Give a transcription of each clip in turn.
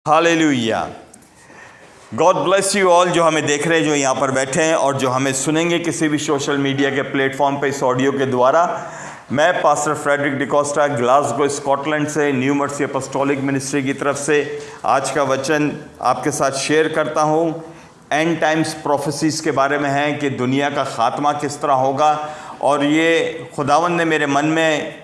Hallelujah. God bless you all जो हमें देख रहे हैं, जो यहाँ पर बैठे हैं और जो हमें सुनेंगे किसी भी सोशल मीडिया के प्लेटफॉर्म पे इस ऑडियो के द्वारा। मैं pastor Frederick D'Costa Glasgow Scotland से न्यू मर्सी अपॉस्टोलिक मिनिस्ट्री की तरफ से आज का वचन आपके साथ शेयर करता हूँ। एंड टाइम्स प्रोफेसीज़ के बारे में है कि दुनिया का ख़ात्मा किस तरह होगा। और ये खुदावन ने मेरे मन में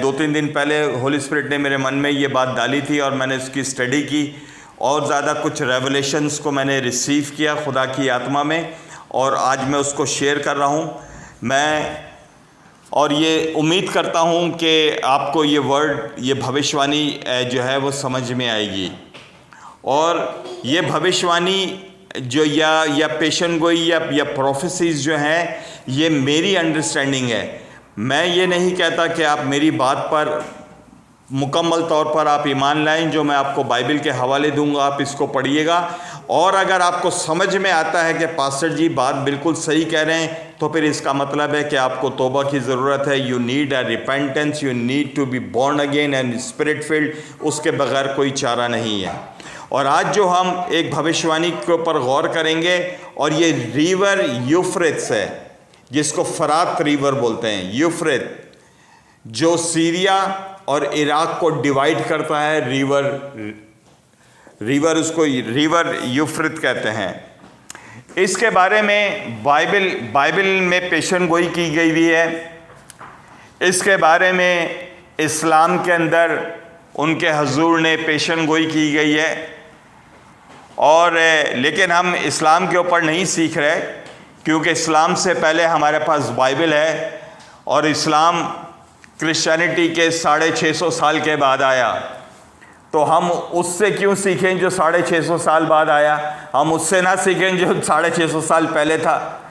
2-3 दिन पहले होली स्पिरिट ने मेरे मन में ये बात डाली थी और मैंने उसकी स्टडी की और ज़्यादा कुछ रेवलेशंस को मैंने रिसीव किया खुदा की आत्मा में, और आज मैं उसको शेयर कर रहा हूँ। और ये उम्मीद करता हूँ कि आपको ये वर्ड, ये भविष्यवाणी जो है वो समझ में आएगी। और ये भविष्यवाणी जो या पेशन गोई या प्रोफेसीज़ जो हैं, ये मेरी अंडरस्टैंडिंग है। मैं ये नहीं कहता कि आप मेरी बात पर मुकम्मल तौर पर आप ईमान लाएं। जो मैं आपको बाइबल के हवाले दूंगा, आप इसको पढ़िएगा, और अगर आपको समझ में आता है कि पास्टर जी बात बिल्कुल सही कह रहे हैं, तो फिर इसका मतलब है कि आपको तौबा की ज़रूरत है। You need a repentance, you need to be born again and spirit filled. उसके बगैर कोई चारा नहीं है। और आज जो हम एक भविष्यवाणी के ऊपर गौर करेंगे, और ये रिवर यूफ्रेट्स है, जिसको फरात रिवर बोलते हैं। यूफ्रेट जो सीरिया और इराक को डिवाइड करता है, उसको रिवर यूफ्रेट कहते हैं। इसके बारे में बाइबल में पेशन गोई की गई हुई है। इसके बारे में इस्लाम के अंदर उनके हजूर ने पेशन गोई की गई है। और लेकिन हम इस्लाम के ऊपर नहीं सीख रहे, क्योंकि इस्लाम से पहले हमारे पास बाइबल है, और इस्लाम क्रिश्चियनिटी के 650 साल के बाद आया। तो हम उससे क्यों सीखें जो 650 साल बाद आया? हम उससे ना सीखें जो 650 साल पहले था,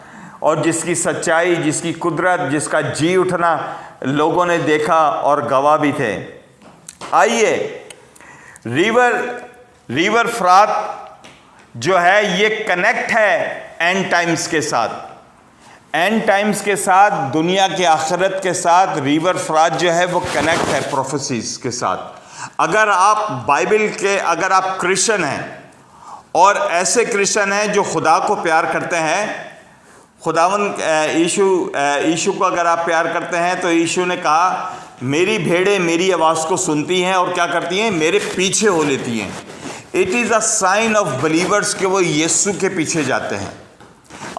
और जिसकी सच्चाई, जिसकी कुदरत, जिसका जी उठना लोगों ने देखा और गवाह भी थे। आइए, रिवर फ्रात जो है ये कनेक्ट है एंड टाइम्स के साथ। एंड टाइम्स के साथ, दुनिया के आखिरत के साथ रिवर फ्रात जो है वो कनेक्ट है प्रोफेसीज के साथ। अगर आप बाइबल के, अगर आप क्रिश्चियन हैं और ऐसे क्रिश्चियन हैं जो खुदा को प्यार करते हैं, खुदावन यीशु को अगर आप प्यार करते हैं, तो यीशु ने कहा मेरी भेड़ें मेरी आवाज़ को सुनती हैं और क्या करती हैं? मेरे पीछे हो लेती हैं। It is a sign of believers कि वो यीशु के पीछे जाते हैं।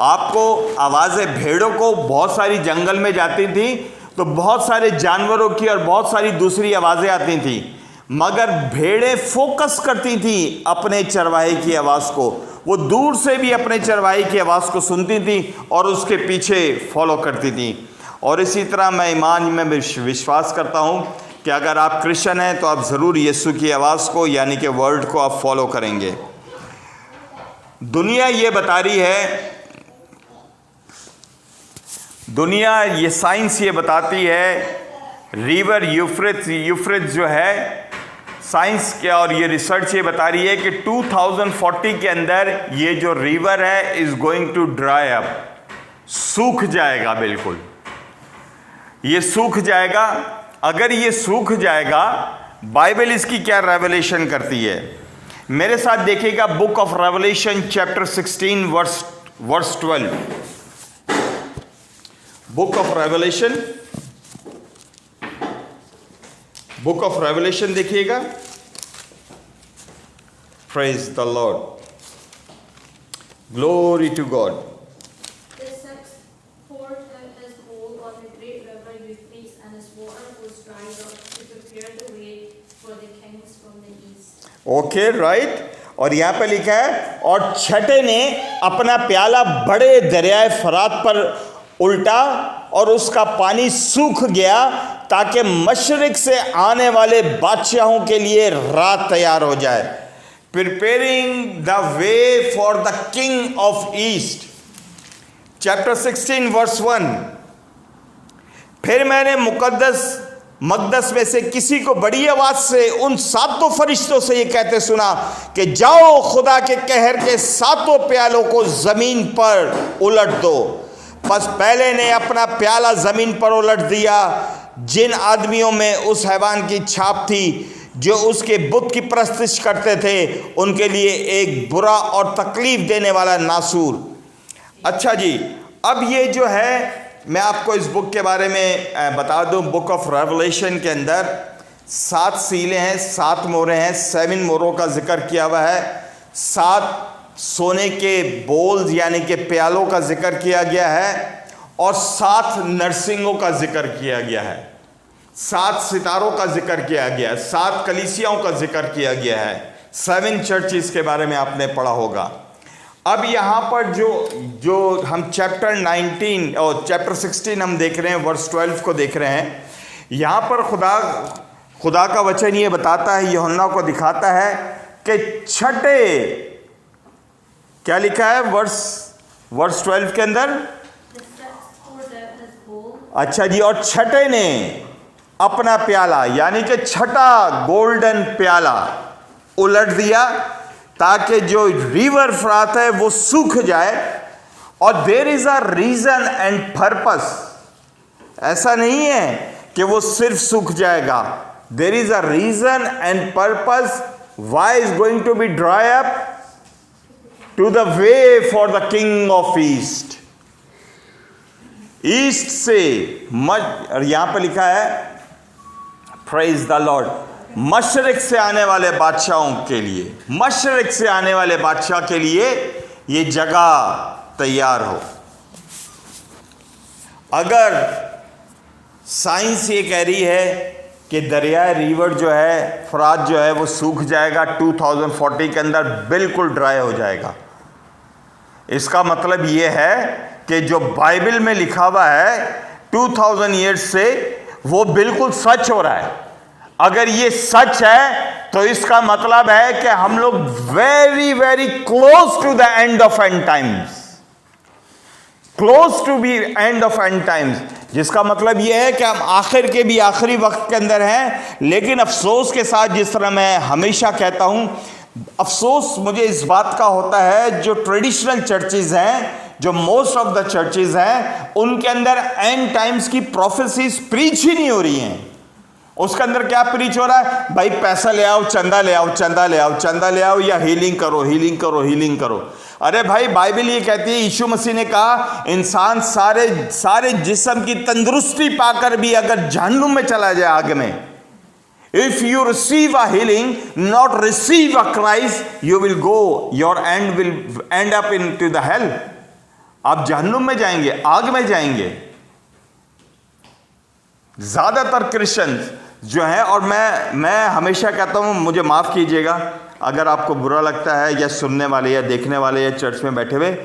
आपको आवाज़ें, भेड़ों को बहुत सारी जंगल में जाती थी तो बहुत सारे जानवरों की और बहुत सारी दूसरी आवाज़ें आती थी, मगर भेड़ें फोकस करती थी अपने चरवाहे की आवाज़ को। वो दूर से भी अपने चरवाहे की आवाज़ को सुनती थी और उसके पीछे फॉलो करती थी। और इसी तरह मैं ईमान में विश्वास करता हूँ कि अगर आप क्रिश्चियन हैं तो आप ज़रूर यीशु की आवाज़ को, यानी कि वर्ड को आप फॉलो करेंगे। दुनिया ये बता रही है, दुनिया ये साइंस ये बताती है, रिवर यूफ्रेट जो है, साइंस क्या और ये रिसर्च ये बता रही है कि 2040 के अंदर ये जो रिवर है is going to dry up, सूख जाएगा। बिल्कुल ये सूख जाएगा। अगर ये सूख जाएगा, बाइबल इसकी क्या रेवलेशन करती है? मेरे साथ देखिएगा, book of Revelation chapter 16 verse 12। Book of Revelation देखिएगा। Praise the Lord, glory to God. Okay, right. और यहाँ पे लिखा है, और छठे ने अपना प्याला बड़े दरियाए फरात पर उल्टा और उसका पानी सूख गया, ताकि मशरिक से आने वाले बादशाहों के लिए रात तैयार हो जाए। Preparing the way for the king of east, chapter 16 verse 1। फिर मैंने मकदस में से किसी को बड़ी आवाज से उन 7 फरिश्तों से ये कहते सुना कि जाओ, खुदा के कहर के 7 प्यालों को जमीन पर उलट दो। बस पहले ने अपना प्याला जमीन पर उलट दिया, जिन आदमियों में उस हैवान की छाप थी जो उसके बुत की परस्तिश करते थे उनके लिए एक बुरा और तकलीफ देने वाला नासूर। अच्छा जी, अब ये जो है मैं आपको इस बुक के बारे में बता दूं। बुक ऑफ रेवलेशन के अंदर 7 सीलें हैं, 7 मोहरें हैं, 7 मोहरों का जिक्र किया हुआ है। 7 सोने के बोल्स यानी कि प्यालों का जिक्र किया गया है और 7 नरसिंगों का जिक्र किया गया है। 7 सितारों का जिक्र किया गया है, 7 कलीसियाओं का जिक्र किया गया है। 7 चर्चेस के बारे में आपने पढ़ा होगा। अब यहाँ पर जो हम चैप्टर 19 और चैप्टर 16 हम देख रहे हैं, वर्स 12 को देख रहे हैं। यहाँ पर खुदा का वचन ये बताता है, यूहन्ना को दिखाता है कि छठे, क्या लिखा है वर्स 12 के अंदर? अच्छा जी, और छठे ने अपना प्याला यानी कि छठा गोल्डन प्याला उलट दिया ताकि जो रिवर फ्रात है वो सूख जाए। और there is a reason and purpose, ऐसा नहीं है कि वो सिर्फ सूख जाएगा। There is a reason and purpose why is going to be dry up to the way for the king of east. East से और यहां पर लिखा है प्रेज द लॉर्ड, मशरिक से आने वाले बादशाहों के लिए, मशरिक से आने वाले बादशाह के लिए ये जगह तैयार हो। अगर साइंस ये कह रही है कि दरिया रिवर जो है, फरात जो है वो सूख जाएगा 2040 के अंदर, बिल्कुल ड्राई हो जाएगा, इसका मतलब ये है कि जो बाइबल में लिखा हुआ है 2000 ईयर्स से वो बिल्कुल सच हो रहा है। अगर ये सच है तो इसका मतलब है कि हम लोग very very close to the end of end times, close to be end of end times, जिसका मतलब यह है कि हम आखिर के भी आखिरी वक्त के अंदर हैं। लेकिन अफसोस के साथ, जिस तरह मैं हमेशा कहता हूं, अफसोस मुझे इस बात का होता है जो ट्रेडिशनल चर्चेज हैं, जो मोस्ट ऑफ द चर्चेज हैं, उनके अंदर एंड टाइम्स की प्रोफेसीज प्रीच ही नहीं हो रही हैं। उसके अंदर क्या प्रीच हो रहा है? भाई पैसा ले आओ, चंदा ले आओ, चंदा ले आओ, चंदा ले आओ, या हीलिंग करो, हीलिंग करो, हीलिंग करो। अरे भाई, बाइबल ये कहती है, यीशु मसीह ने कहा इंसान सारे जिस्म की तंदुरुस्ती पाकर भी अगर जहन्नुम में चला जाए आग में, if you receive a healing not receive a Christ, you will go, your end will end up in to the hell. आप जहन्नुम में जाएंगे, आग में जाएंगे। ज्यादातर क्रिश्चियंस जो हैं, और मैं हमेशा कहता हूं, मुझे माफ कीजिएगा अगर आपको बुरा लगता है, या सुनने वाले या देखने वाले या चर्च में बैठे हुए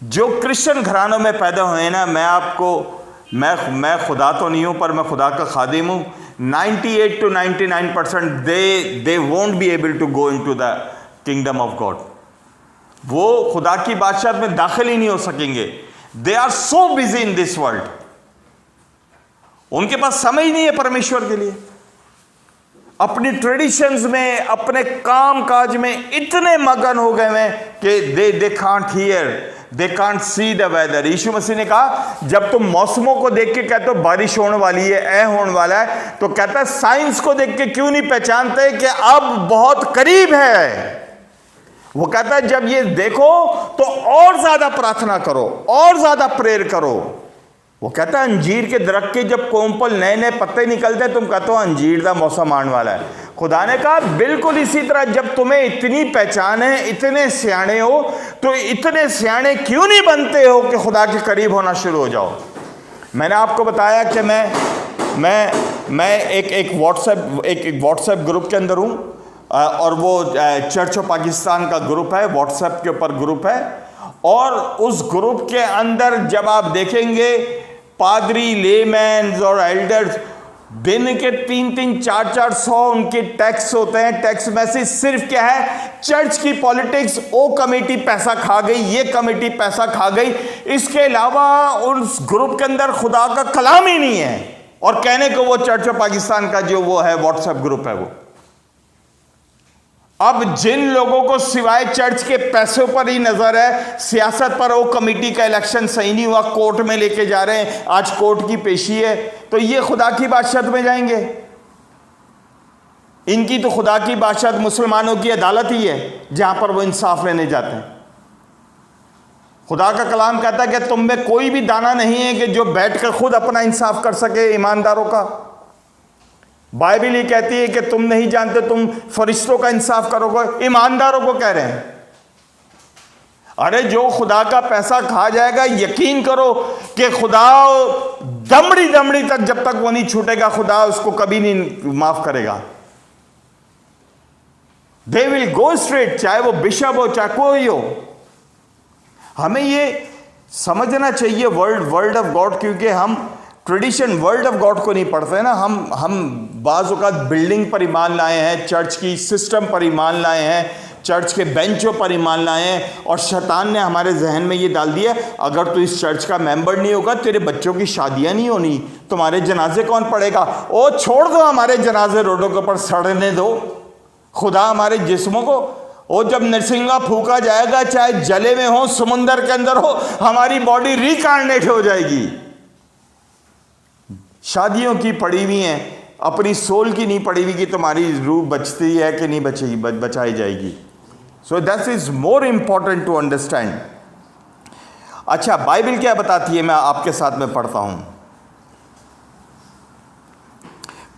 जो क्रिश्चियन घरानों में पैदा हुए हैं ना, मैं खुदा तो नहीं हूं पर मैं खुदा का खादिम हूं। 98 to 99% they won't be able to go into the kingdom of God. वो खुदा की बादशाहत में दाखिल ही नहीं हो सकेंगे। They are so busy in this world, उनके पास समय ही नहीं है परमेश्वर के लिए। अपनी ट्रेडिशंस में, अपने काम काज में इतने मगन हो गए हैं कि they can't hear, they can't see the weather. यीशु मसीह ने कहा, जब तुम मौसमों को देख के कहते हो बारिश होने वाली है, ऐ होने वाला है, तो कहता है साइंस को देख के क्यों नहीं पहचानते कि अब बहुत करीब है। वो कहता है जब ये देखो तो और ज्यादा प्रार्थना करो, और ज्यादा प्रेयर करो। वो कहता है अंजीर के दरख्त के जब कोंपल नए नए पत्ते निकलते, तुम कहते हो अंजीर का मौसम आने वाला है। खुदा ने कहा बिल्कुल इसी तरह, जब तुम्हें इतनी पहचान है, इतने सियाने हो, तो इतने सियाने क्यों नहीं बनते हो कि खुदा के करीब होना शुरू हो जाओ। मैंने आपको बताया कि मैं एक व्हाट्सएप ग्रुप के अंदर हूँ, और वो चर्च ऑफ पाकिस्तान का ग्रुप है, व्हाट्सएप के ऊपर ग्रुप है। और उस ग्रुप के अंदर जब आप देखेंगे, पादरी, लेमैन और एल्डर्स दिन के 300, 400 उनके टैक्स होते हैं, टैक्स मैसेज। सिर्फ क्या है? चर्च की पॉलिटिक्स, वो कमेटी पैसा खा गई, ये कमेटी पैसा खा गई। इसके अलावा उस ग्रुप के अंदर खुदा का कलाम ही नहीं है। और कहने को वो चर्च ऑफ पाकिस्तान का जो वो है व्हाट्सएप ग्रुप है वो। अब जिन लोगों को सिवाय चर्च के पैसों पर ही नजर है, सियासत पर, वो कमेटी का इलेक्शन सही नहीं हुआ, कोर्ट में लेके जा रहे हैं, आज कोर्ट की पेशी है, तो ये खुदा की बादशाहत में जाएंगे। इनकी तो खुदा की बादशाहत मुसलमानों की अदालत ही है जहां पर वो इंसाफ लेने जाते हैं। खुदा का कलाम कहता है कि तुम में कोई भी दाना नहीं है कि जो बैठकर खुद अपना इंसाफ कर सके ईमानदारों का। बाइबल ये कहती है कि तुम नहीं जानते, तुम फरिश्तों का इंसाफ करोगे, ईमानदारों को कह रहे हैं। अरे जो खुदा का पैसा खा जाएगा, यकीन करो कि खुदा दमड़ी दमड़ी तक, जब तक वो नहीं छूटेगा, खुदा उसको कभी नहीं माफ करेगा। दे विल गो स्ट्रेट, चाहे वो बिशप हो चाहे कोई हो। हमें ये समझना चाहिए वर्ड ऑफ गॉड, क्योंकि हम ट्रेडिशन वर्ड ऑफ गॉड को नहीं पढ़ते ना। हम बाज़ औक़ात बिल्डिंग पर ईमान लाए हैं, चर्च की सिस्टम पर ईमान लाए हैं, चर्च के बेंचों पर ईमान लाए हैं, और शैतान ने हमारे जहन में ये डाल दिया, अगर तू इस चर्च का मेंबर नहीं होगा, तेरे बच्चों की शादियां नहीं होनी, तुम्हारे जनाजे कौन पढ़ेगा। ओ छोड़ दो हमारे जनाजे, रोडों के ऊपर सड़ने दो। खुदा हमारे जिस्मों को, वो जब नरसिंगा फूका जाएगा, चाहे जले में हो, समुंदर के अंदर हो, हमारी बॉडी रिकार्नेट हो जाएगी। शादियों की पड़ी हुई हैं, अपनी सोल की नहीं पड़ी हुई कि तुम्हारी रूह बचती है कि नहीं बचेगी, बचाई जाएगी। So this is more important to understand. अच्छा, बाइबल क्या बताती है, मैं आपके साथ में पढ़ता हूं।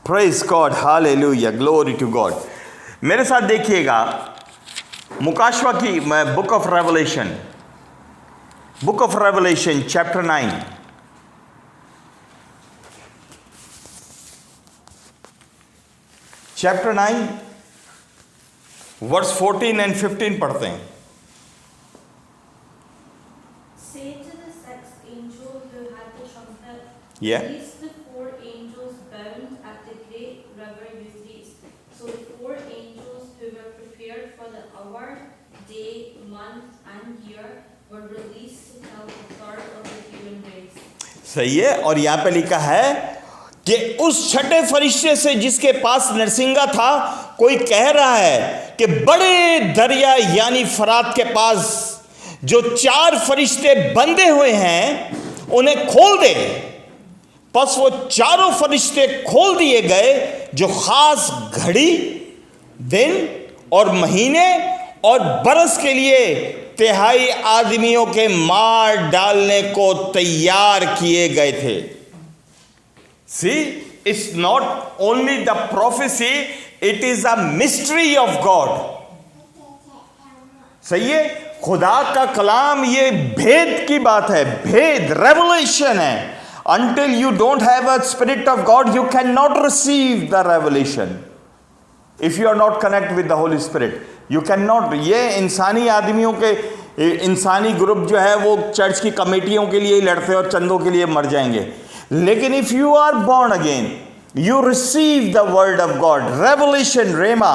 Praise God, hallelujah, glory to God. मेरे साथ देखिएगा मुकाशवा की book of Revelation chapter 9। Chapter 9 verse 14 and 15 पढ़ते हैं। Say to the sixth angel who had the trumpet, Yeah. release the four angels bound at the great river Euphrates. So the four angels who were prepared for the hour, day, month, and year were released to kill a third of the human race. सही है। और यहां पे लिखा है कि उस छठे फरिश्ते से जिसके पास नरसिंगा था, कोई कह रहा है कि बड़े दरिया यानी फरात के पास जो 4 फरिश्ते बंधे हुए हैं उन्हें खोल दे। बस वो चारों फरिश्ते खोल दिए गए, जो खास घड़ी, दिन और महीने और बरस के लिए तिहाई आदमियों के मार डालने को तैयार किए गए थे। See, it's not only the prophecy, it is a mystery of God. सही है, खुदा का कलाम ये भेद की बात है, भेद, रेवलेशन है। Until you don't have a spirit of God, you cannot receive the revelation. If you are not connected with the Holy Spirit, you cannot. ये इंसानी आदमियों के, इंसानी ग्रुप जो है वो चर्च की कमेटियों के लिए लड़ते हैं और चंदों के लिए मर जाएंगे। लेकिन if you are born again, you receive the word of God, revelation, rhema.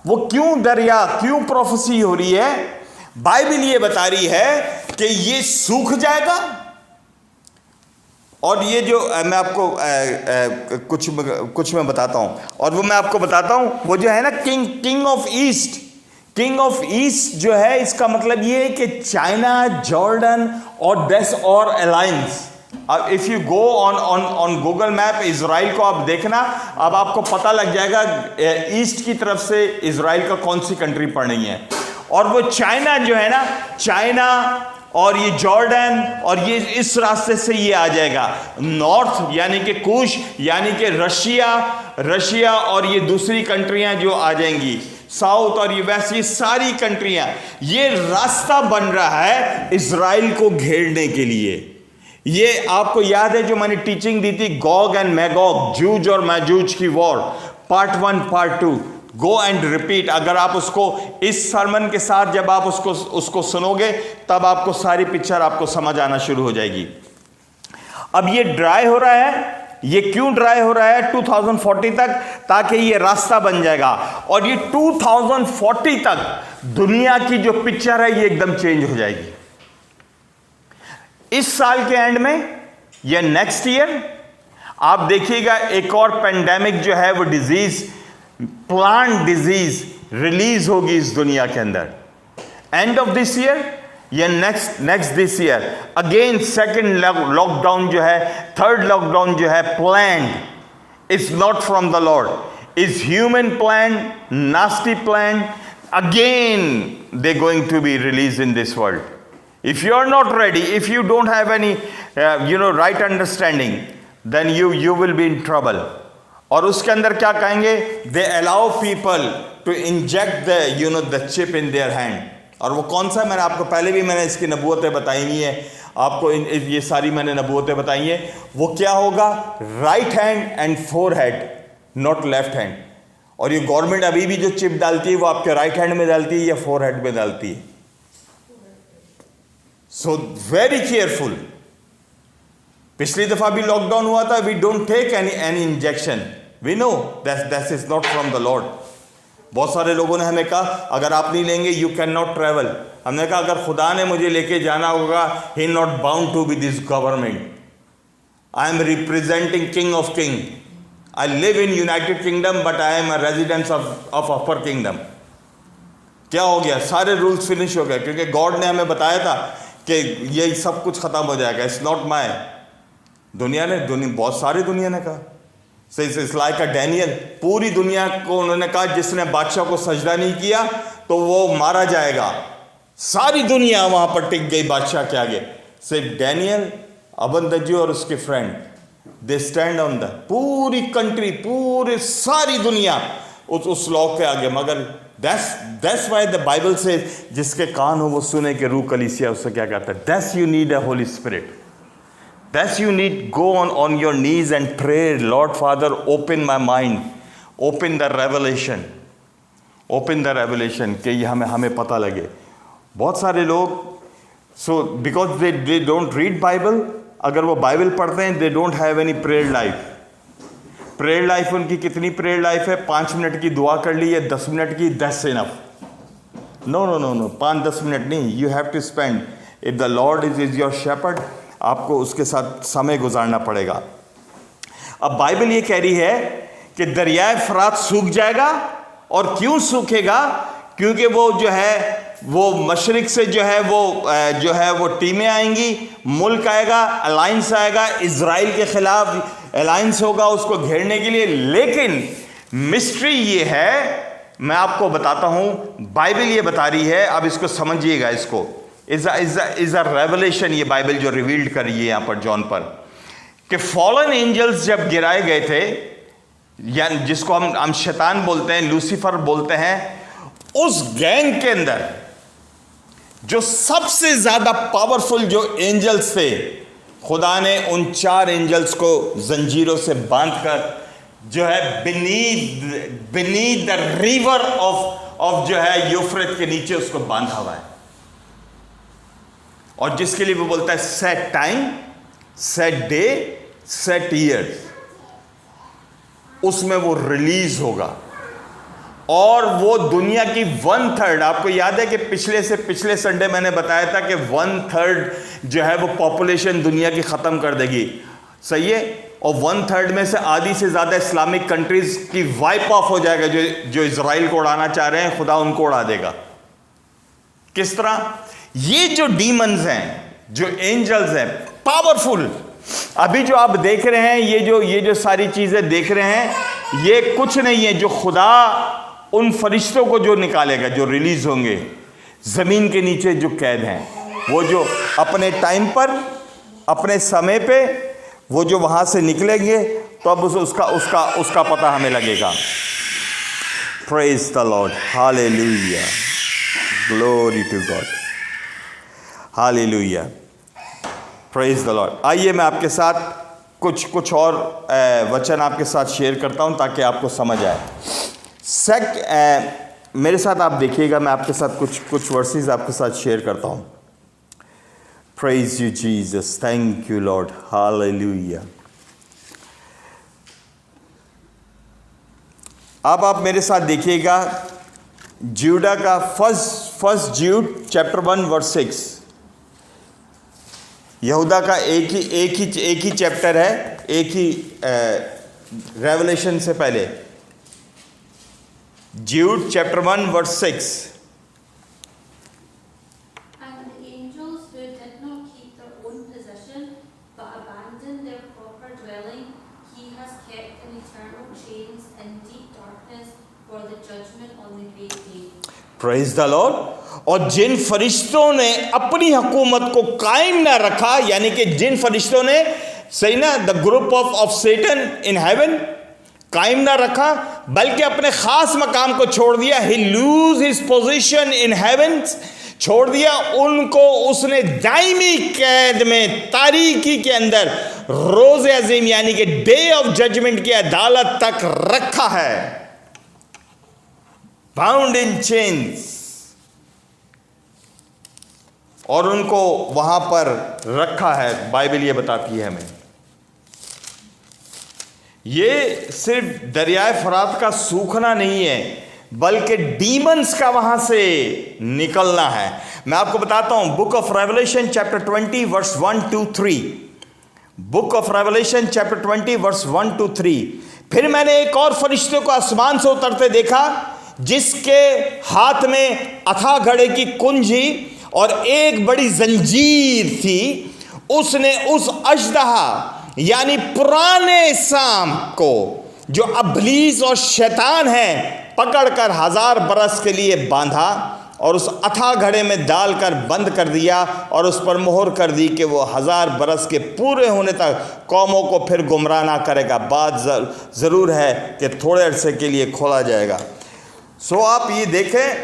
वो क्यों दरिया, क्यों प्रोफेसी हो रही है? बाइबल ये बता रही है कि ये सूख जाएगा। और ये जो मैं आपको कुछ मैं बताता हूं, और वो मैं आपको बताता हूं, वो जो है ना किंग ऑफ ईस्ट जो है, इसका मतलब ये है कि चाइना, जॉर्डन और दस और अलायंस। अब if you go on Google map, Israel को आप देखना, अब आपको पता लग जाएगा ईस्ट की तरफ से इजराइल का कौन सी कंट्री पड़ रही है। और वो चाइना जो है ना, चाइना और ये जॉर्डन और ये इस रास्ते से ये आ जाएगा। नॉर्थ यानी कि कुश, यानी कि रशिया और ये दूसरी कंट्रियां जो आ जाएंगी, साउथ और ये वेस्ट, ये सारी कंट्रियां, ये रास्ता बन रहा है इजराइल को घेरने के लिए। ये आपको याद है जो मैंने टीचिंग दी थी, गॉग एंड मैगॉग, जूज और मैजूज की war, part 1 part 2, go and repeat. अगर आप उसको इस सरमन के साथ जब आप उसको सुनोगे, तब आपको सारी पिक्चर आपको समझ आना शुरू हो जाएगी। अब ये ड्राई हो रहा है, ये क्यों ड्राई हो रहा है 2040 तक? ताकि ये रास्ता बन जाएगा। और ये 2040 तक दुनिया की जो पिक्चर है ये एकदम चेंज हो जाएगी। इस साल के एंड में या नेक्स्ट ईयर आप देखिएगा एक और पेंडेमिक जो है वो डिजीज, प्लांट डिजीज रिलीज होगी इस दुनिया के अंदर। एंड ऑफ दिस ईयर या next this year again second lockdown जो है, थर्ड लॉकडाउन जो है, planned, it's not from the Lord. is human plan, nasty plan, again they're going to be released in this world. If you are not ready, if you don't have any right understanding, then you will be in trouble. और उसके अंदर क्या कहेंगे? They allow people to inject the chip in their hand. और वो कौन सा, मैंने आपको पहले भी मैंने इसकी नबूवतें बताई हुई है, आपको ये सारी मैंने नबूवतें बताई हैं. वो क्या होगा? Right hand and forehead, not left hand. और ये गवर्नमेंट अभी भी जो चिप डालती है वो आपके राइट हैंड में डालती है या फोरहेड में डालती है. So very careful. पिछली दफा भी लॉकडाउन हुआ था. We don't take any injection. We know that is not from the Lord. बहुत सारे लोगों ने हमें कहा अगर आप नहीं लेंगे यू कैन नॉट ट्रेवल. हमने कहा अगर खुदा ने मुझे लेके जाना होगा, he not bound to be this government. I am representing king of king. I live in United Kingdom but I am a residence of upper kingdom. क्या हो गया? सारे रूल्स फिनिश हो गए, क्योंकि गॉड ने हमें बताया था कि ये सब कुछ खत्म हो जाएगा. It's not my. दुनिया ने बहुत सारी दुनिया ने कहा. So it's like a Daniel. पूरी दुनिया को उन्होंने कहा जिसने बादशाह को सजदा नहीं किया तो वो मारा जाएगा. सारी दुनिया वहां पर टिक गई बादशाह के आगे. सिर्फ डैनियल, अबनदजी और उसके friend, they stand on the, पूरी कंट्री, पूरी सारी दुनिया उस लॉ के आगे. मगर that's why the Bible says जिसके कान हो वो सुने के रूह कलीसिया उससे क्या कहता है. That's you need a Holy Spirit. That's you need go on your knees and pray, Lord Father, open my mind, open the revelation कि ये हमें पता लगे. बहुत सारे लोग so because they don't read Bible, अगर वो बाइबल पढ़ते हैं they don't have any prayer life. Prayer life उनकी कितनी प्रेयर लाइफ है? 5 मिनट की दुआ कर ली या 10 मिनट की, that's enough. No, 5-10 मिनट नहीं. You have to spend. If the Lord is your shepherd, आपको उसके साथ समय गुजारना पड़ेगा. अब बाइबल ये कह रही है कि दरियाए फरात सूख जाएगा. और क्यों सूखेगा? क्योंकि वो जो है वो मशरिक से जो है वो टीमें आएंगी, मुल्क आएगा, अलायंस आएगा, इजराइल के खिलाफ अलायंस होगा उसको घेरने के लिए. लेकिन मिस्ट्री ये है, मैं आपको बताता हूं, बाइबल ये बता रही है. अब इसको समझिएगा. इसको इज अ रेवलेशन, ये बाइबल जो रिवील्ड कर रही है यहां पर जॉन पर, कि फॉलन एंजल्स जब गिराए गए थे, या जिसको हम शैतान बोलते हैं, लूसीफर बोलते हैं, उस गैंग के अंदर जो सबसे ज्यादा पावरफुल जो एंजल्स थे, खुदा ने उन 4 एंजल्स को जंजीरों से बांधकर जो है बीनीथ द रिवर ऑफ जो है यूफ्रेट के नीचे उसको बांधा हुआ है. और जिसके लिए वो बोलता है set time, set day, set years, उसमें वो रिलीज होगा. और वो दुनिया की 1/3, आपको याद है कि पिछले संडे मैंने बताया था कि 1/3 जो है वो पॉपुलेशन दुनिया की ख़त्म कर देगी. सही है. और 1/3 में से आधी से ज़्यादा इस्लामिक कंट्रीज की वाइप ऑफ हो जाएगा. जो इजराइल को उड़ाना चाह रहे हैं, खुदा उनको उड़ा देगा. किस तरह? ये जो डीमंस हैं, जो एंजल्स हैं, पावरफुल, अभी जो आप देख रहे हैं, ये जो सारी चीज़ें देख रहे हैं, ये कुछ नहीं है. जो खुदा उन फरिश्तों को जो निकालेगा, जो रिलीज होंगे जमीन के नीचे जो कैद हैं, वो जो अपने टाइम पर, अपने समय पे, वो जो वहां से निकलेंगे, तो अब उसका पता हमें लगेगा. Praise the Lord. Hallelujah. Glory to God. Hallelujah. Praise the Lord. आइए मैं आपके साथ कुछ और वचन आपके साथ शेयर करता हूं ताकि आपको समझ आए. मेरे साथ आप देखिएगा, मैं आपके साथ कुछ वर्सेस आपके साथ शेयर करता हूं. Praise you Jesus. Thank you Lord. Hallelujah. अब आप मेरे साथ देखिएगा जूडा का फर्स्ट जूड चैप्टर 1 वर्स 6. यहूदा का एक ही चैप्टर है, एक ही रेवलेशन से पहले. Jude chapter 1 verse 6. And the angels who did not keep their own position but abandoned their proper dwelling, he has kept in eternal chains in deep darkness praise the Lord. और जिन फरिश्तों ने अपनी हुकूमत को कायम ना रखा, यानी कि जिन फरिश्तों ने, सही ना, the group of Satan in heaven, कायम ना रखा बल्कि अपने खास मकाम को छोड़ दिया, he lose his position in heaven, छोड़ दिया उनको, उसने दायमी कैद में, तारीकी के अंदर, रोज़े अजीम यानी कि डे ऑफ जजमेंट की अदालत तक रखा है, बाउंड इन चेन्स, और उनको वहां पर रखा है। बाइबल ये बताती है हमें। ये सिर्फ दरियाए फरात का सूखना नहीं है, बल्कि डीमंस का वहां से निकलना है। मैं आपको बताता हूं, book of Revelation chapter 20 verse 1 to 3, book of Revelation chapter 20 verse 1 to 3। फिर मैंने एक और फरिश्ते को आसमान से उतरते देखा, जिसके हाथ में अथाह घड़े की कुंजी और एक बड़ी जंजीर थी। उसने उस अजदहा यानी पुराने सांप को, जो अबलीस और शैतान है, पकड़कर 1000 बरस के लिए बांधा और उस अथाह घड़े में डालकर बंद कर दिया और उस पर मोहर कर दी कि वो 1000 बरस के पूरे होने तक कौमों को फिर गुमराह ना करेगा। बात ज़रूर है कि थोड़े अरसे के लिए खोला जाएगा। सो आप ये देखें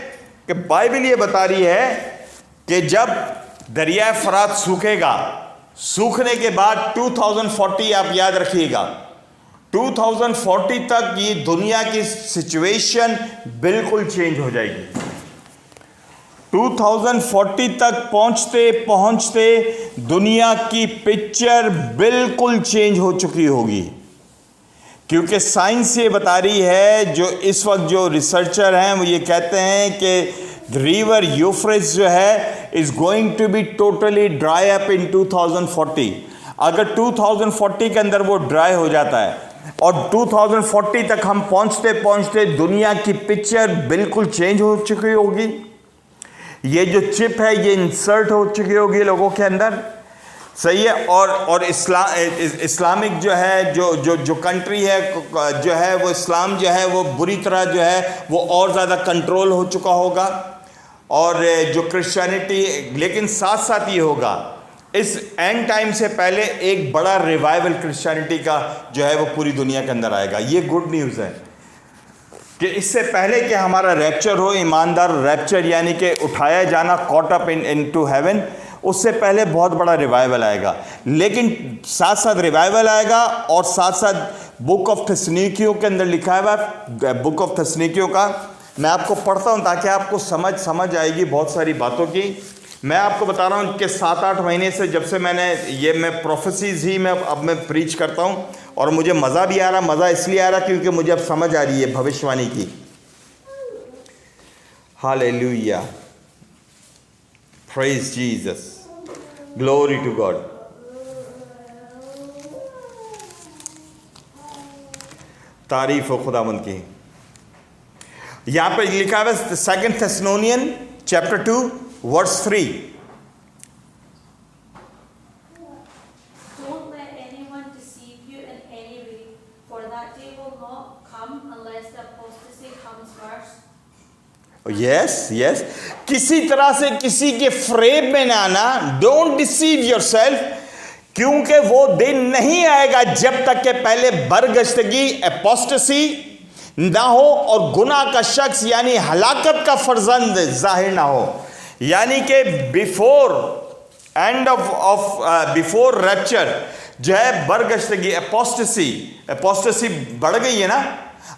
कि बाइबल ये बता रही है कि जब दरिया फरात सूखेगा, सूखने के बाद 2040, आप याद रखिएगा, 2040 तक ये दुनिया की सिचुएशन बिल्कुल चेंज हो जाएगी। 2040 तक पहुंचते पहुंचते दुनिया की पिक्चर बिल्कुल चेंज हो चुकी होगी, क्योंकि साइंस ये बता रही है, जो इस वक्त जो रिसर्चर हैं वो ये कहते हैं कि रिवर यूफ्रेट्स जो है is going to be totally dry up in 2040। अगर 2040 के अंदर वो ड्राई हो जाता है और 2040 तक हम पहुंचते पहुंचते दुनिया की पिक्चर बिल्कुल चेंज हो चुकी होगी। ये जो चिप है ये इंसर्ट हो चुकी होगी लोगों के अंदर, सही है। और इस्लामिक जो है, जो कंट्री है जो है, वो इस्लाम जो है वो बुरी तरह जो है वो और ज़्यादा कंट्रोल हो चुका होगा, और जो क्रिश्चियनिटी, लेकिन साथ साथ ये होगा, इस एंड टाइम से पहले एक बड़ा रिवाइवल क्रिश्चियनिटी का जो है वो पूरी दुनिया के अंदर आएगा। ये गुड न्यूज़ है कि इससे पहले कि हमारा रैप्चर हो, ईमानदार रैप्चर यानी कि उठाया जाना, caught up in to heaven, उससे पहले बहुत बड़ा रिवाइवल आएगा। लेकिन साथ साथ रिवाइवल आएगा और साथ साथ बुक ऑफ थेसलुनीकियों के अंदर लिखा हुआ है, बुक ऑफ थेसलुनीकियों का मैं आपको पढ़ता हूं ताकि आपको समझ आएगी बहुत सारी बातों की। मैं आपको बता रहा हूं कि 7-8 महीने से जब से मैं प्रोफेसीज ही अब मैं प्रीच करता हूं, और मुझे मज़ा भी आ रहा। मज़ा इसलिए आ रहा क्योंकि मुझे अब समझ आ रही है भविष्यवाणी की। Hallelujah, praise Jesus, glory to God. तारीफ हो खुदावंद की। यहां पर लिखा है 2 Thessalonian chapter 2 verse 3। Don't let anyone deceive you in any way, for that day will not come unless the apostasy comes first. Yes, किसी तरह से किसी के फ्रेब में ना आना। डोंट डिसीव योरसेल्फ, क्योंकि वो दिन नहीं आएगा जब तक के पहले बरगश्तगी, एपोस्टेसी ना हो और गुनाह का शख्स यानी हलाकत का फर्जंद जाहिर ना हो। यानी कि बिफोर बिफोर रैप्चर जो है बरगश्तगी, एपोस्टेसी बढ़ गई है ना।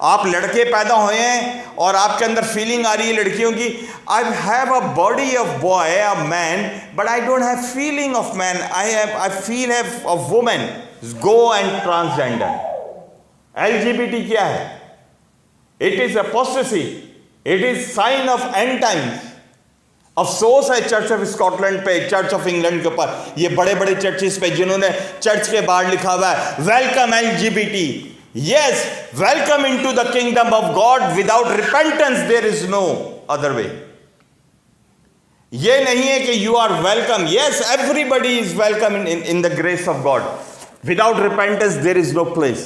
आप लड़के पैदा हुए हैं और आपके अंदर फीलिंग आ रही है लड़कियों की, I have a body of boy, a man, but I don't have feeling of man, I feel have of women. Go and transgender. LGBT क्या है? It is apostasy, it is sign of end times. अफसोस है church of Scotland पे, church of England के ऊपर, ये बड़े बड़े चर्चेस पे जिन्होंने चर्च के बाहर लिखा हुआ है welcome LGBT. Yes, welcome into the kingdom of God. Without repentance, there is no other way. ये नहीं है कि you are welcome. Yes, everybody is welcome in the grace of God. Without repentance, there is no place.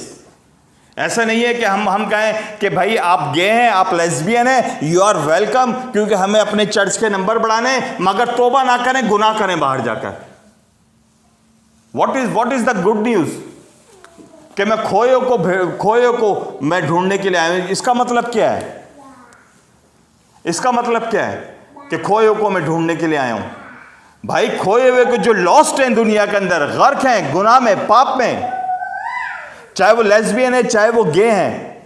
ऐसा नहीं है कि हम कहें कि भाई आप गे हैं, आप लेस्बियन हैं, यू आर वेलकम, क्योंकि हमें अपने चर्च के नंबर बढ़ाने, मगर तोबा ना करें, गुनाह करें बाहर जाकर। What is the good news? कि मैं खोए को मैं ढूंढने के लिए आया हूं। इसका मतलब क्या है? इसका मतलब क्या है कि खोए को मैं ढूंढने के लिए आया हूं? भाई खोए हुए को जो लॉस्ट हैं दुनिया के अंदर, गर्क हैं गुनाह में, पाप में, चाहे वो लेस्बियन है, चाहे वो गे हैं,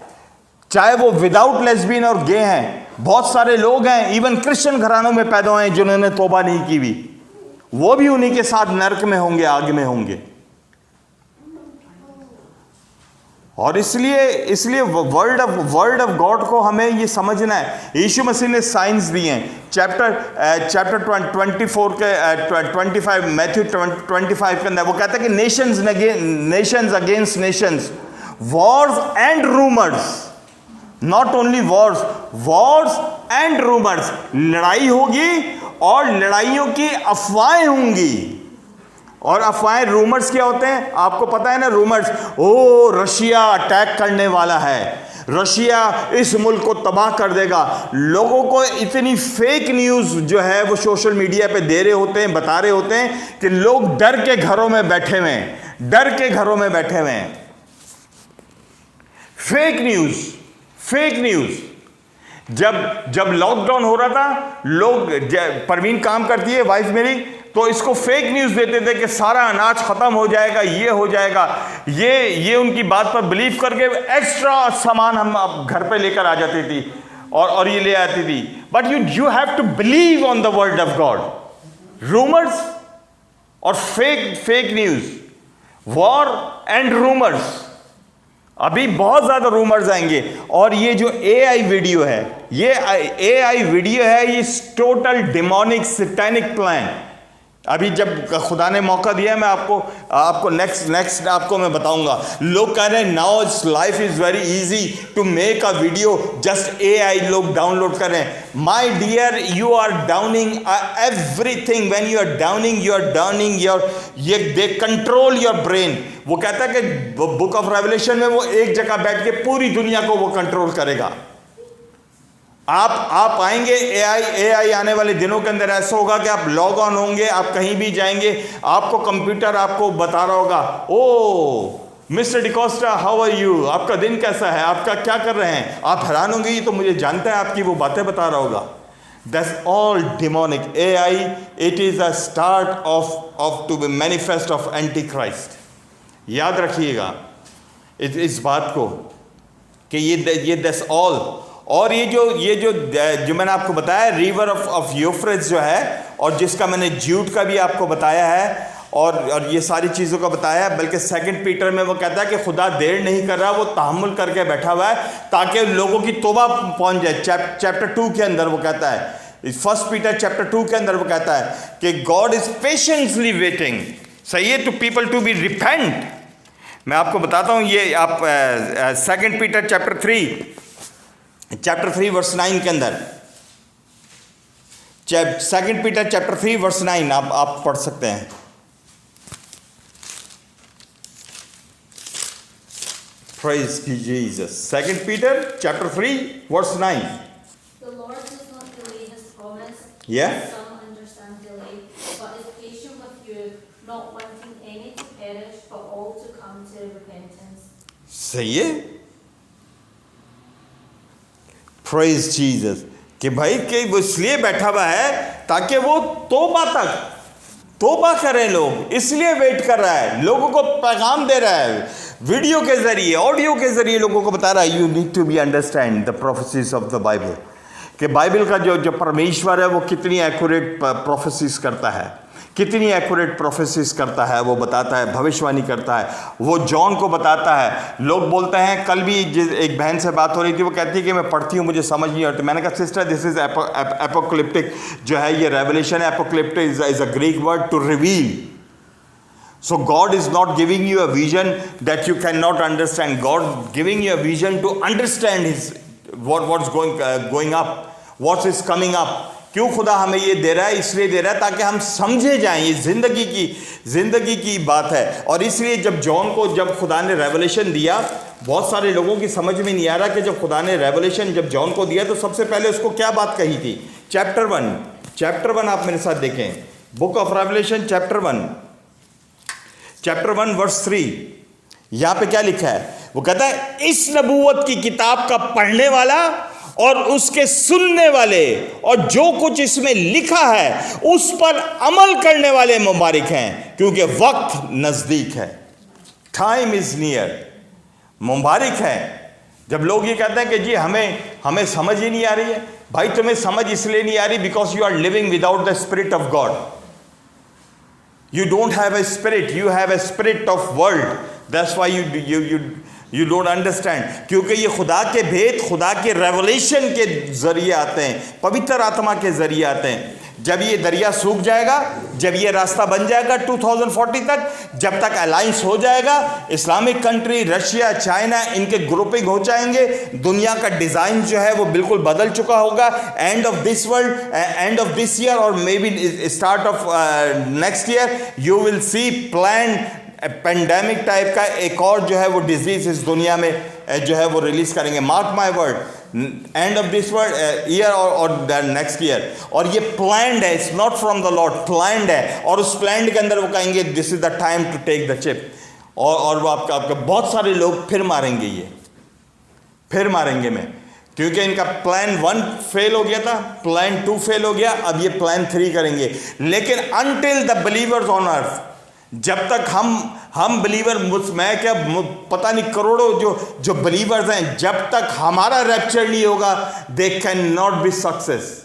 चाहे वो विदाउट लेस्बियन और गे हैं। बहुत सारे लोग हैं इवन क्रिश्चियन घरानों में पैदा हुए हैं जिन्होंने तौबा नहीं की भी, वो भी उन्हीं के साथ नरक में होंगे, आग में होंगे। और इसलिए वर्ड ऑफ गॉड को हमें ये समझना है। यीशु मसीह ने साइंस दिए हैं। चैप्टर 24 के 25 मैथ्यू 25 के अंदर वो कहता है कि Nations against Nations, Wars and rumours, not only Wars and rumours, लड़ाई होगी और लड़ाइयों की अफवाहें होंगी। और अफवाहें, रूमर्स क्या होते हैं आपको पता है ना? रूमर्स, ओ रशिया अटैक करने वाला है, रशिया इस मुल्क को तबाह कर देगा। लोगों को इतनी फेक न्यूज़ जो है वो सोशल मीडिया पे दे रहे होते हैं, बता रहे होते हैं कि लोग डर के घरों में बैठे हुए हैं, डर के घरों में बैठे हुए हैं। Fake news. जब लॉकडाउन हो रहा था, लोग, परवीन काम करती है वाइफ मेरी, तो इसको फेक न्यूज देते थे कि सारा अनाज खत्म हो जाएगा, ये हो जाएगा, ये उनकी बात पर बिलीव करके एक्स्ट्रा सामान हम घर पे लेकर आ जाती थी और ये ले आती थी। But you have to believe on the word of God. Rumours और fake news, war and rumours, अभी बहुत ज्यादा रूमर्स आएंगे। और ये जो AI वीडियो है, ये AI वीडियो है, ये टोटल डिमोनिक सैटेनिक प्लान। अभी जब खुदा ने मौका दिया, मैं आपको नेक्स्ट आपको मैं बताऊंगा। लोग कह रहे हैं now life is very easy to make a video, just AI लोग डाउनलोड कर रहे हैं। My dear, you are downing everything. When you are downing your, ये दे कंट्रोल योर ब्रेन। वो कहता है कि बुक ऑफ रेवलेशन में वो एक जगह बैठ के पूरी दुनिया को वो कंट्रोल करेगा। आप आएंगे, AI आने वाले दिनों के अंदर ऐसा होगा कि आप लॉग ऑन होंगे, आप कहीं भी जाएंगे, आपको कंप्यूटर आपको बता रहा होगा, oh mister D'Costa how are you, आपका दिन कैसा है, आपका क्या कर रहे हैं। आप हैरान होंगे, ये तो मुझे जानता है, आपकी वो बातें बता रहा होगा। That's all demonic. AI, it is a start of to be manifest of antichrist. याद रखिएगा इस बात को कि ये दैट्स ऑल। और ये जो मैंने आपको बताया, रिवर ऑफ यूफ्रेट्स जो है, और जिसका मैंने ज्यूड का भी आपको बताया है, और ये सारी चीज़ों का बताया है। बल्कि 2 पीटर में वो कहता है कि खुदा देर नहीं कर रहा, वो तहम्मुल करके बैठा हुआ है ताकि लोगों की तौबा पहुंच जाए। चैप्टर 2 के अंदर वो कहता है, 1 पीटर चैप्टर 2 के अंदर वो कहता है कि गॉड इज पेशेंटली वेटिंग, सही है, to people to be repent. मैं आपको बताता हूँ, ये आप 2 पीटर चैप्टर 3 वर्स 9 के अंदर, 2 पीटर चैप्टर 3 वर्स 9 आप पढ़ सकते हैं। Praise Jesus. 2 Peter chapter 3 verse 9. The Lord does not delay his promise, Yeah. as some understand delay, but is patient with you, not wanting any to perish, but all to come to repentance. सही है। Praise Jesus. कि भाई कि वो इसलिए बैठा हुआ है ताकि वो तौबा करें लोग, इसलिए वेट कर रहा है, लोगों को पैगाम दे रहा है, वीडियो के जरिए, ऑडियो के जरिए लोगों को बता रहा है, you need to be understand the prophecies of the Bible. कि बाइबल का जो परमेश्वर है वो कितनी एक्यूरेट प्रोफेसीज करता है, कितनी एक्यूरेट प्रोफेसीज करता है, वो बताता है, भविष्यवाणी करता है, वो जॉन को बताता है। लोग बोलते हैं, कल भी एक बहन से बात हो रही थी, वो कहती है कि मैं पढ़ती हूँ मुझे समझ नहीं आती। मैंने कहा सिस्टर, दिस इज एपोक्लिप्टिक जो है, ये रेवलेशन है। Apocalyptic is a Greek word to reveal. So God is not giving you a vision that you cannot understand. God giving you a vision to understand what's going up, what is coming up. क्यों खुदा हमें ये दे रहा है? इसलिए दे रहा है ताकि हम समझे जाएं, ये जिंदगी की बात है। और इसलिए जब खुदा ने रेवलेशन दिया, बहुत सारे लोगों की समझ में नहीं आ रहा कि जब खुदा ने रेवलेशन जब जॉन को दिया तो सबसे पहले उसको क्या बात कही थी। चैप्टर वन आप मेरे साथ देखें, book of Revelation chapter one verse 3। यहां पे क्या लिखा है? वो कहता है, इस नबूवत की किताब का पढ़ने वाला और उसके सुनने वाले और जो कुछ इसमें लिखा है उस पर अमल करने वाले मुबारक हैं, क्योंकि वक्त नजदीक है। Time is near. मुबारक है जब लोग ये कहते हैं कि जी हमें समझ ही नहीं आ रही है। भाई, तुम्हें समझ इसलिए नहीं आ रही because you are living without the spirit of God. You don't have a spirit, you have a spirit of world. That's why you don't understand. क्योंकि ये खुदा के भेद, खुदा के रेवलेशन के जरिए आते हैं, पवित्र आत्मा के जरिए आते हैं। जब ये दरिया सूख जाएगा, जब ये रास्ता बन जाएगा 2040 तक, जब तक अलायंस हो जाएगा, इस्लामिक कंट्री, रशिया, चाइना, इनके ग्रुपिंग हो जाएंगे, दुनिया का डिज़ाइन जो है वो बिल्कुल बदल चुका होगा। End of this world, end of this year और maybe start of next year, you will see plan pandemic type का एक और जो है वो डिजीज इस दुनिया में जो है वो रिलीज करेंगे। Mark my word, end of this world year और नेक्स्ट ईयर। और ये प्लान्ड है, it's not from the Lord, planned है। और उस प्लान्ड के अंदर वो कहेंगे this is the time to take the chip. और वो आपका बहुत सारे लोग फिर मारेंगे, ये फिर मारेंगे मैं, क्योंकि इनका प्लान 1 फेल हो गया था, प्लान 2 फेल हो गया, अब ये प्लान 3 करेंगे। लेकिन until the believers on earth, जब तक हम बिलीवर, मैं क्या पता नहीं करोड़ों जो बिलीवर्स हैं, जब तक हमारा रैप्चर नहीं होगा, they can not be success.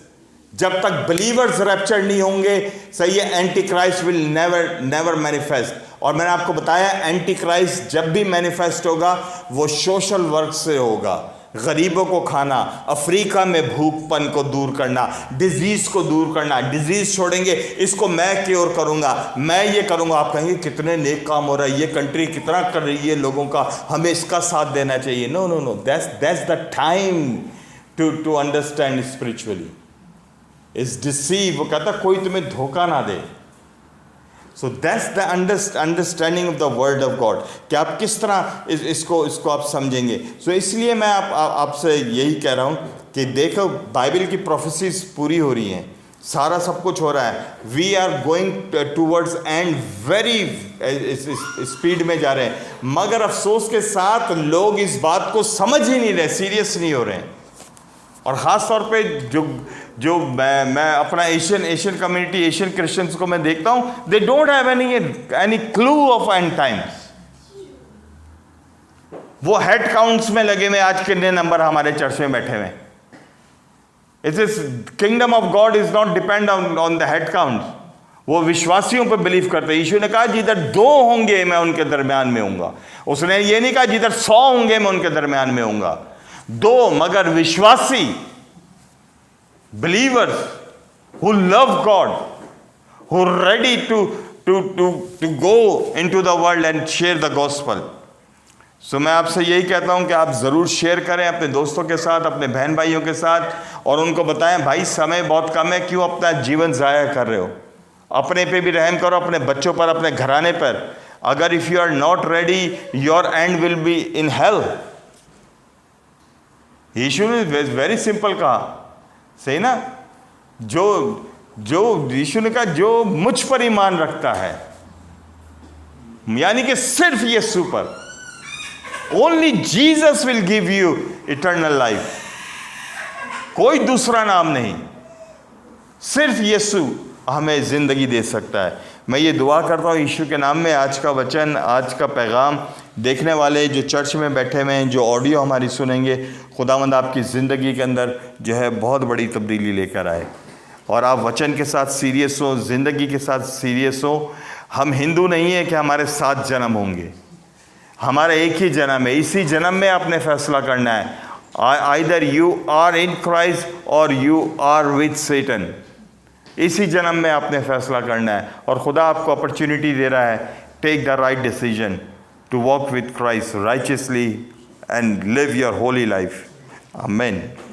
जब तक बिलीवर्स रैप्चर नहीं होंगे, सही है, anti Christ will never manifest. और मैंने आपको बताया, एंटी क्राइस्ट जब भी मैनिफेस्ट होगा वो सोशल वर्क से होगा। गरीबों को खाना, अफ्रीका में भूखपन को दूर करना, डिजीज को दूर करना। डिजीज छोड़ेंगे, इसको मैं क्योर करूंगा, मैं ये करूंगा। आप कहेंगे कितने नेक काम हो रहा है, ये कंट्री कितना कर रही है लोगों का, हमें इसका साथ देना चाहिए। No no no, that's the time to understand spiritually. Is deceive, वो कहता कोई तुम्हें धोखा ना दे। So that's the understanding of the word of God, कि आप किस तरह इसको आप समझेंगे। सो इसलिए मैं आपसे यही कह रहा हूँ कि देखो, बाइबल की प्रोफेसीज पूरी हो रही हैं, सारा सब कुछ हो रहा है। We are going towards end very speed में जा रहे हैं, मगर अफसोस के साथ लोग इस बात को समझ ही नहीं रहे, सीरियस नहीं हो रहे हैं। और ख़ास तौर पे जो मैं अपना एशियन कम्युनिटी, एशियन क्रिश्चियंस को मैं देखता हूँ, they don't have any clue of end times. वो हेड काउंट्स में लगे हुए, आज कितने नंबर हमारे चर्च में बैठे हुए। It is kingdom of God is not depend on the head count. वो विश्वासियों पर बिलीव करते हैं। यीशु ने कहा जिधर 2 होंगे मैं उनके दरमियान में होऊंगा। उसने ये नहीं कहा जिधर 100 होंगे मैं उनके दरमियान में होऊंगा। 2 मगर विश्वासी, believers who love God, who are ready to go into the world and share the gospel. So मैं आपसे यही कहता हूं कि आप ज़रूर शेयर करें अपने दोस्तों के साथ, अपने बहन भाइयों के साथ, और उनको बताएं भाई समय बहुत कम है, क्यों अपना जीवन ज़ाया कर रहे हो। अपने पे भी रहम करो, अपने बच्चों पर, अपने घराने पर। अगर if you are not ready, your end will be in hell. यीशु ने वेरी सिंपल कहा, सही ना, जो यीशु ने कहा जो मुझ पर ईमान रखता है, यानी कि सिर्फ यीशु पर, only Jesus will give you eternal life. कोई दूसरा नाम नहीं, सिर्फ यीशु हमें जिंदगी दे सकता है। मैं ये दुआ करता हूँ यीशु के नाम में, आज का वचन, आज का पैगाम देखने वाले जो चर्च में बैठे हुए हैं, जो ऑडियो हमारी सुनेंगे, खुदावंद आपकी ज़िंदगी के अंदर जो है बहुत बड़ी तब्दीली लेकर आए, और आप वचन के साथ सीरियस हो, ज़िंदगी के साथ सीरियस हो। हम हिंदू नहीं है कि हमारे 7 जन्म होंगे, हमारा एक ही जन्म है। इसी जन्म में आपने फैसला करना है, either you are in Christ or you are with Satan. इसी जन्म में आपने फैसला करना है, और खुदा आपको अपॉर्चुनिटी दे रहा है, take the right decision to walk with Christ righteously and live your holy life. Amen.